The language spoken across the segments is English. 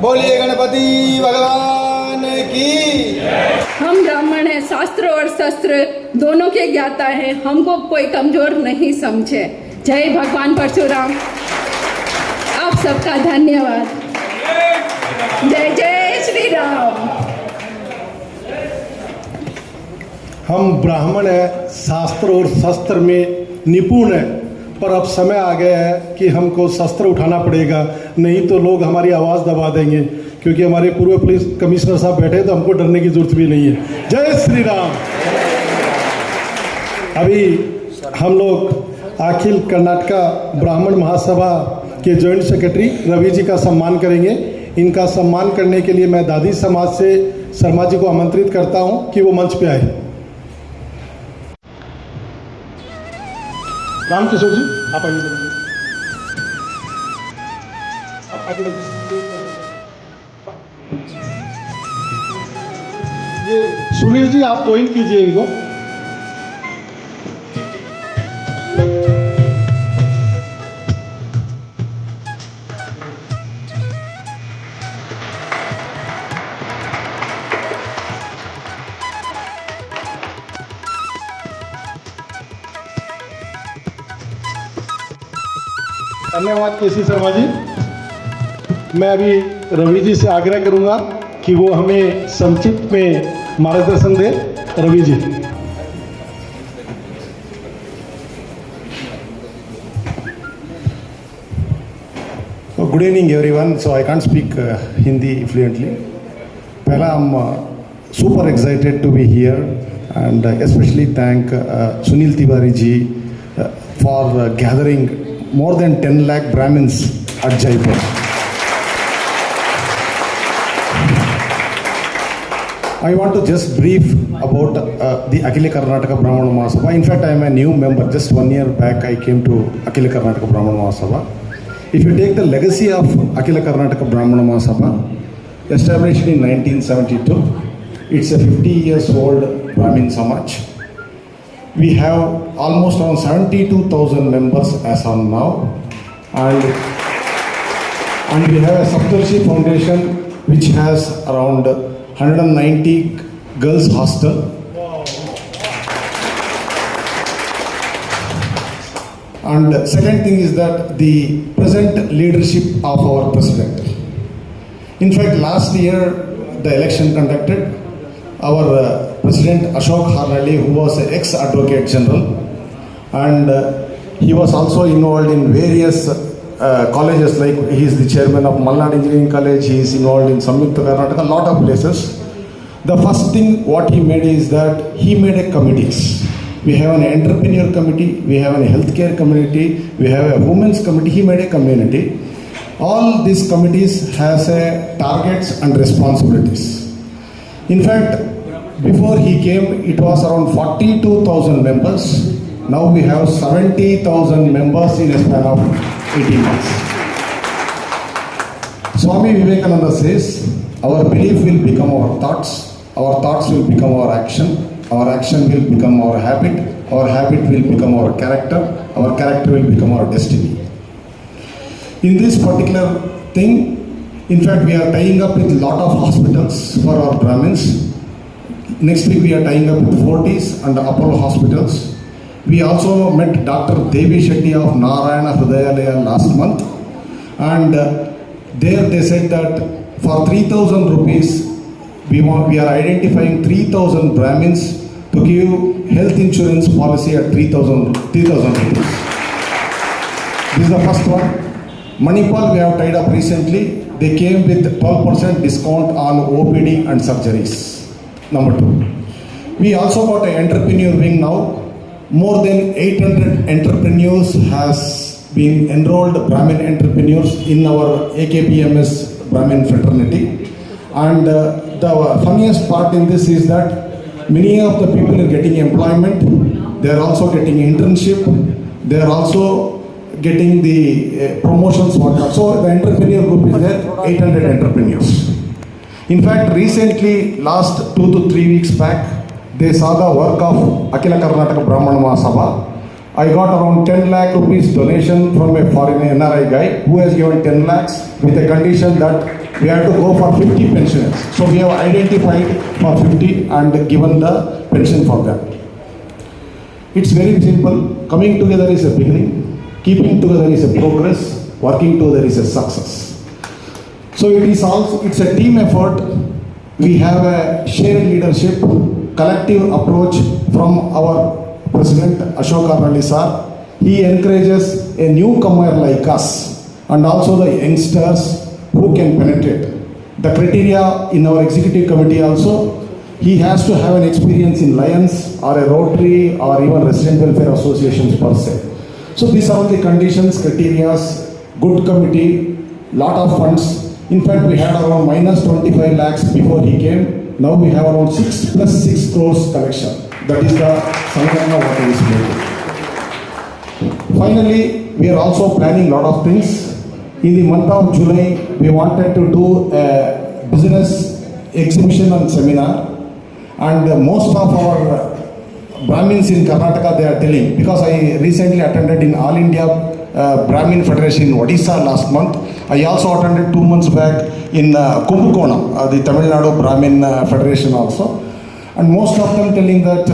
बोलिए गणपति भगवान की। हम ब्राह्मण हैं, शास्त्र और शस्त्र दोनों के ज्ञाता हैं, हमको कोई कमजोर नहीं समझे। जय भगवान परशुराम। आप सबका धन्यवाद। जय जय श्री राम। हम ब्राह्मण हैं, शास्त्र और शस्त्र में निपुण हैं, पर अब समय आ गया है कि हमको शस्त्र उठाना पड़ेगा, नहीं तो लोग हमारी आवाज़ दबा देंगे। क्योंकि हमारे पूर्व पुलिस कमिश्नर साहब बैठे तो हमको डरने की जरूरत भी नहीं है। जय श्री राम। अभी हम लोग अखिल कर्नाटका ब्राह्मण महासभा के जॉइंट सेक्रेटरी रवि जी का सम्मान करेंगे। इनका सम्मान करने के लिए मैं दादी समाज से शर्मा जी को आमंत्रित करता हूं कि वो मंच पे आए। रामकिशोर जी आप आइए। ये सुनील जी आप ज्वाइन कीजिए इनको। धन्यवाद केसी शर्मा जी। मैं अभी रवि जी से आग्रह करूंगा कि वो हमें संक्षिप्त में मार्गदर्शन दे। Ravi ji. Good evening everyone. So I can't speak Hindi fluently. पहला super excited to be here and especially thank Sunil Tiwari ji for gathering more than 10 lakh Brahmins at Jaipur. I want to just brief about the Akhila Karnataka Brahmana Mahasabha. In fact, I am a new member. Just 1 year back, I came to Akhila Karnataka Brahmana Mahasabha. If you take the legacy of Akhila Karnataka Brahmana Mahasabha, established in 1972, it's a 50 years old Brahmin Samaj. We have almost around 72,000 members as on now, and we have a Saptarshi Foundation which has around 190 girls hostel. And second thing is that the present leadership of our president. In fact, last year the election conducted, our President Ashok Harnalli, who was an ex-advocate general, and he was also involved in various colleges, like he is the chairman of Malnad Engineering College, he is involved in Samyukta Karnataka, a lot of places. The first thing what he made is that he made a committees. We have an entrepreneur committee, we have a healthcare committee, we have a women's committee. He made a community. All these committees has a targets and responsibilities. In fact, before he came, it was around 42,000 members. Now we have 70,000 members in a span of 18 months. Swami Vivekananda says, our belief will become our thoughts will become our action will become our habit will become our character will become our destiny. In this particular thing, in fact, we are tying up with a lot of hospitals for our Brahmins. Next week we are tying up with Fortis and Apollo hospitals. We also met Dr. Devi Shetty of Narayana Hridayalaya last month, and there they said that for 3,000 rupees we are identifying 3,000 Brahmins to give health insurance policy at 3,000 rupees. This is the first one. Manipal we have tied up recently. They came with 12% discount on OPD and surgeries. Number 2. We also got an entrepreneur wing now. More than 800 entrepreneurs has been enrolled, Brahmin entrepreneurs, in our AKPMS Brahmin fraternity. And the funniest part in this is that many of the people are getting employment. They are also getting internship. They are also getting the promotions. So the entrepreneur group is there, 800 entrepreneurs. In fact, recently, last 2 to 3 weeks back, they saw the work of Akhila Karnataka Brahmana Mahasabha, I got around 10 lakh rupees donation from a foreign NRI guy who has given 10 lakhs with a condition that we have to go for 50 pensioners. So we have identified for 50 and given the pension for them. It's very simple. Coming together is a beginning. Keeping together is a progress. Working together is a success. So it's a team effort. We have a shared leadership, collective approach from our President Ashok Arnalli sir. He encourages a newcomer like us and also the youngsters who can penetrate. The criteria in our executive committee also, he has to have an experience in Lions or a Rotary or even resident welfare associations per se. So these are the conditions, criteria, good committee, lot of funds. In fact, we had around minus 25 lakhs before he came. Now we have around 6 plus 6 crores collection. That is the Sanghatana what he is making. Finally, we are also planning lot of things. In the month of July, we wanted to do a business exhibition and seminar. And most of our Brahmins in Karnataka, they are telling, because I recently attended in All India Brahmin Federation in Odisha last month. I also attended 2 months back in Kumbakonam, the Tamil Nadu Brahmin Federation also. And most of them telling that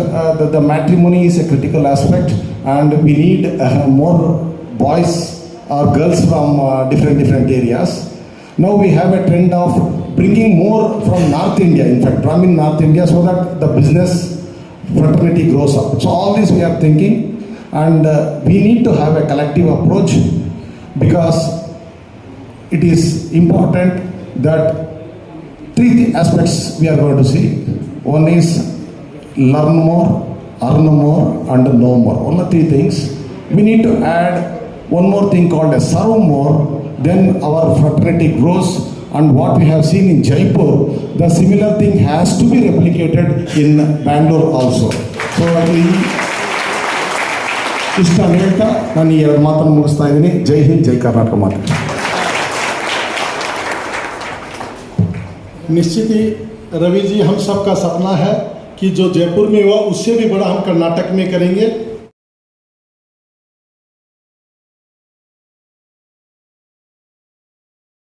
the matrimony is a critical aspect and we need more boys or girls from different areas. Now we have a trend of bringing more from North India, in fact Brahmin North India, so that the business fraternity grows up. So all this we are thinking, and we need to have a collective approach, because it is important that 3 aspects we are going to see. One is learn more, earn more, and know more. Only 3 things. We need to add one more thing called a serve more, then our fraternity grows. And what we have seen in Jaipur, the similar thing has to be replicated in Bangalore also. So ಇಷ್ಟ ಹೇಳ್ತಾ ನಾನು ಈ 2 ಮಾತನ್ನು ಮುಗಿಸ್ತಾ ಇದ್ದೀನಿ. ಜೈ ಹಿಂದ್, ಜೈ ಕರ್ನಾಟಕ ಮಾತು. निश्चित ही रवि जी, हम सबका सपना है कि जो जयपुर में हुआ उससे भी बड़ा हम कर्नाटक में करेंगे.